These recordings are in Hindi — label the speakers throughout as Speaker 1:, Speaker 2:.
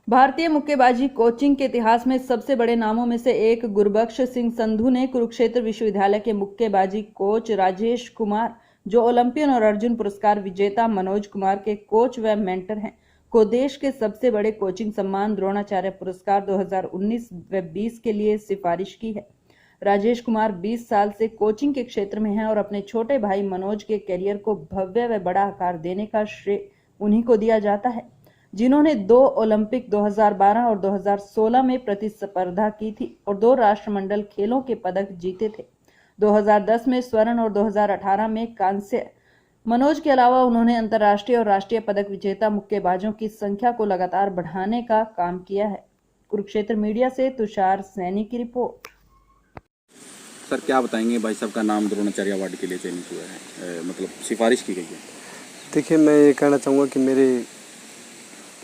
Speaker 1: भारतीय मुक्केबाजी कोचिंग के इतिहास में सबसे बड़े नामों में से एक गुरबख्श सिंह संधू ने कुरुक्षेत्र विश्वविद्यालय के मुक्केबाजी कोच राजेश कुमार, जो ओलंपियन और अर्जुन पुरस्कार विजेता मनोज कुमार के कोच व मेंटर हैं, को देश के सबसे बड़े कोचिंग सम्मान द्रोणाचार्य पुरस्कार 2019 व 20 के लिए सिफारिश की है। राजेश कुमार 20 साल से कोचिंग के क्षेत्र में हैं और अपने छोटे भाई मनोज के करियर को भव्य व बड़ा आकार देने का श्रेय उन्हीं को दिया जाता है, जिन्होंने 2 ओलंपिक 2012 और 2016 में प्रतिस्पर्धा की थी और 2 राष्ट्रमंडल खेलों के पदक जीते थे। 2010 में स्वर्ण और 2018 में कांस्य। मनोज के अलावा उन्होंने अंतर्राष्ट्रीय और राष्ट्रीय पदक विजेता मुक्केबाजों की संख्या को लगातार बढ़ाने का काम किया है। कुरुक्षेत्र मीडिया से तुषार सैनी की रिपोर्ट।
Speaker 2: सर, क्या बताएंगे, भाई साहब का नाम द्रोणाचार्य अवार्ड के लिए चयनित हुआ है, मतलब सिफारिश की गई है।
Speaker 3: देखिए, मैं ये कहना चाहूँगा कि मेरे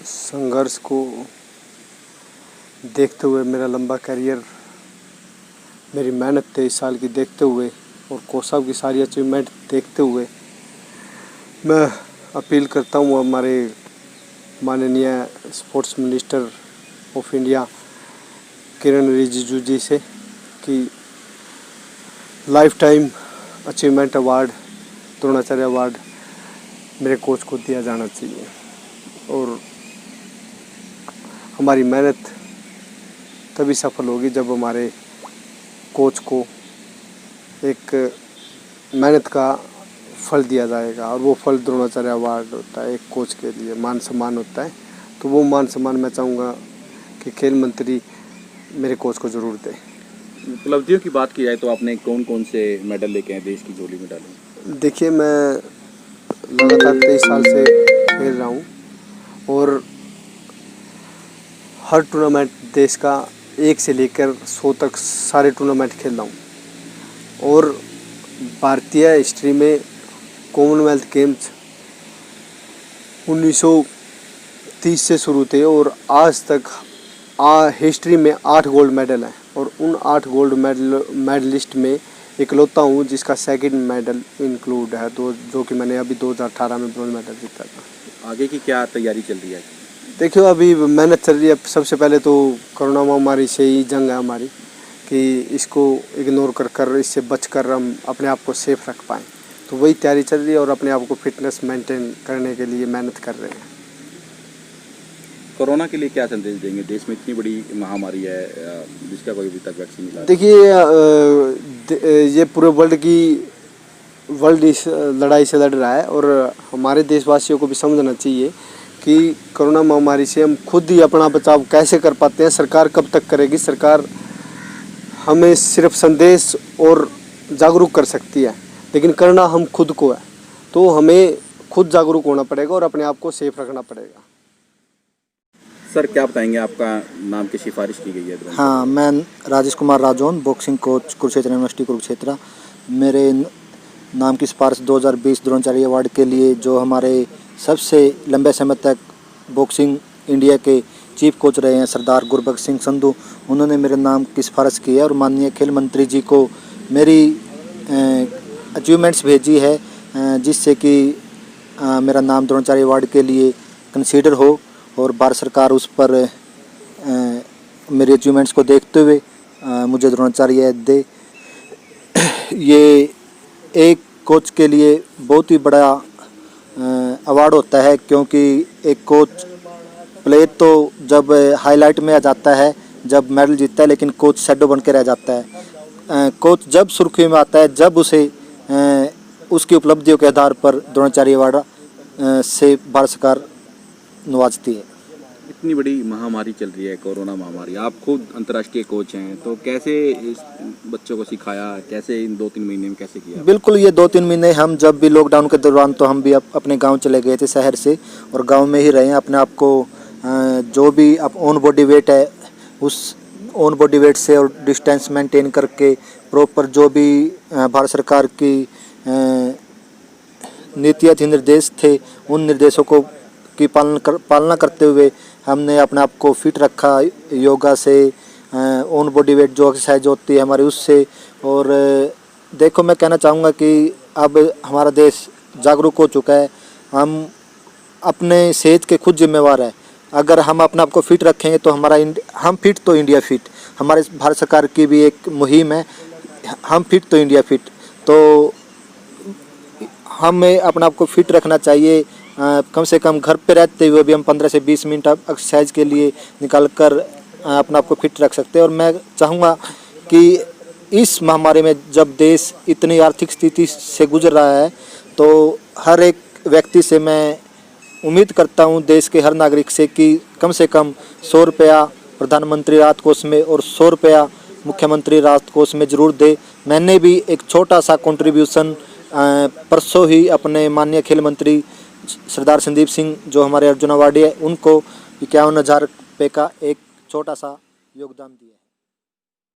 Speaker 3: संघर्ष को देखते हुए, मेरा लंबा करियर, मेरी मेहनत 23 साल की देखते हुए और कोच साहब की सारी अचीवमेंट देखते हुए मैं अपील करता हूँ हमारे माननीय स्पोर्ट्स मिनिस्टर ऑफ इंडिया किरण रिजिजू जी से कि life time achievement award, Dronacharya award मेरे कोच को दिया जाना चाहिए। और हमारी मेहनत तभी सफल होगी जब हमारे कोच को एक मेहनत का फल दिया जाएगा, और वो फल द्रोणाचार्य अवार्ड होता है। एक कोच के लिए मान सम्मान होता है, तो वो मान सम्मान मैं चाहूँगा कि खेल मंत्री मेरे कोच को ज़रूर दें।
Speaker 2: उपलब्धियों की बात की जाए तो आपने कौन कौन से मेडल लेके आए, देश की झोली में डाले?
Speaker 3: देखिए, मैं लगातार 23 साल से खेल रहा हूँ और हर टूर्नामेंट देश का 1 से लेकर 100 तक सारे टूर्नामेंट खेल रहा हूँ। और भारतीय हिस्ट्री में कॉमनवेल्थ गेम्स 1930 से शुरू थे और आज तक हिस्ट्री में 8 गोल्ड मेडल हैं, और उन 8 गोल्ड मेडलिस्ट में इकलौता हूँ जिसका सेकंड मेडल इंक्लूड है, जो कि मैंने अभी 2018 में ब्रॉन्ज मेडल जीता था।
Speaker 2: आगे की क्या तैयारी चल रही है?
Speaker 3: देखियो, अभी मेहनत चल रही है। सबसे पहले तो कोरोना महामारी से ही जंग है हमारी कि इसको इग्नोर कर इससे बचकर हम अपने आप को सेफ रख पाएँ, तो वही तैयारी चल रही है और अपने आप को फिटनेस मेंटेन करने के लिए मेहनत कर रहे हैं।
Speaker 2: कोरोना के लिए क्या संदेश देंगे? देश में इतनी बड़ी महामारी है जिसका कोई अभी तक वैक्सीन मिला है।
Speaker 3: देखिए, ये पूरे वर्ल्ड इस लड़ाई से लड़ रहा है और हमारे देशवासियों को भी समझना चाहिए कि कोरोना महामारी से हम खुद ही अपना बचाव कैसे कर पाते हैं। सरकार कब तक करेगी? सरकार हमें सिर्फ संदेश और जागरूक कर सकती है, लेकिन करना हम खुद को है, तो हमें खुद जागरूक होना पड़ेगा और अपने आप को सेफ रखना पड़ेगा।
Speaker 2: सर, क्या बताएंगे, आपका नाम की सिफारिश की गई है?
Speaker 4: हाँ, मैं Rajesh Kumar Rajaun, boxing coach Kurukshetra university Kurukshetra. मेरे नाम की सिफारिश 2020 द्रोणाचार्य अवार्ड के लिए, जो हमारे सबसे लंबे समय तक बॉक्सिंग इंडिया के चीफ कोच रहे हैं सरदार गुरबख्श सिंह संधू, उन्होंने मेरे नाम की सिफारिश की है और माननीय खेल मंत्री जी को मेरी अचीवमेंट्स भेजी है, जिससे कि मेरा नाम द्रोणाचार्य अवार्ड के लिए कंसीडर हो और भारत सरकार उस पर मेरे अचीवमेंट्स को देखते हुए मुझे द्रोणाचार्य दे। ये एक कोच के लिए बहुत ही बड़ा अवार्ड होता है, क्योंकि एक कोच प्लेयर तो जब हाईलाइट में आ जाता है, जब मेडल जीतता है, लेकिन कोच शैडो बन के रह जाता है। कोच जब सुर्खियों में आता है, जब उसे उसकी उपलब्धियों के आधार पर द्रोणाचार्य अवार्ड से भारत सरकार नवाजती है।
Speaker 2: इतनी बड़ी महामारी चल रही है, कोरोना महामारी, आप खुद अंतर्राष्ट्रीय कोच हैं, तो कैसे इस बच्चों को सिखाया, कैसे इन 2-3 महीने में कैसे किया?
Speaker 4: बिल्कुल, ये 2-3 महीने हम जब भी लॉकडाउन के दौरान, तो हम भी अपने गांव चले गए थे शहर से, और गांव में ही रहे हैं। अपने आप को जो भी ऑन बॉडी वेट है, उस ऑन बॉडी वेट से और डिस्टेंस मेंटेन करके प्रॉपर जो भी भारत सरकार की नीतियाँ थी, निर्देश थे, उन निर्देशों को की पालना करते हुए हमने अपने आप को फिट रखा। योगा से, ऑन बॉडी वेट जो एक्सरसाइज होती है हमारी, उससे। और देखो, मैं कहना चाहूँगा कि अब हमारा देश जागरूक हो चुका है, हम अपने सेहत के खुद जिम्मेवार है। अगर हम अपने आप को फिट रखेंगे तो हम फिट तो इंडिया फिट, हमारे भारत सरकार की भी एक मुहिम है, हम फिट तो इंडिया फिट। तो हमें अपने आप को फिट रखना चाहिए। कम से कम घर पे रहते हुए भी हम 15 से 20 मिनट एक्सरसाइज के लिए निकाल कर अपने आप को फिट रख सकते हैं। और मैं चाहूँगा कि इस महामारी में जब देश इतनी आर्थिक स्थिति से गुजर रहा है, तो हर एक व्यक्ति से मैं उम्मीद करता हूँ, देश के हर नागरिक से, कि कम से कम 100 रुपया प्रधानमंत्री राहत कोष में और 100 रुपया मुख्यमंत्री राहत कोष में ज़रूर दे। मैंने भी एक छोटा सा कंट्रीब्यूशन परसों ही अपने माननीय खेल मंत्री सरदार संदीप सिंह, जो हमारे अर्जुन अवार्डी है, उनको 51,000 रुपये का एक छोटा सा योगदान दिया।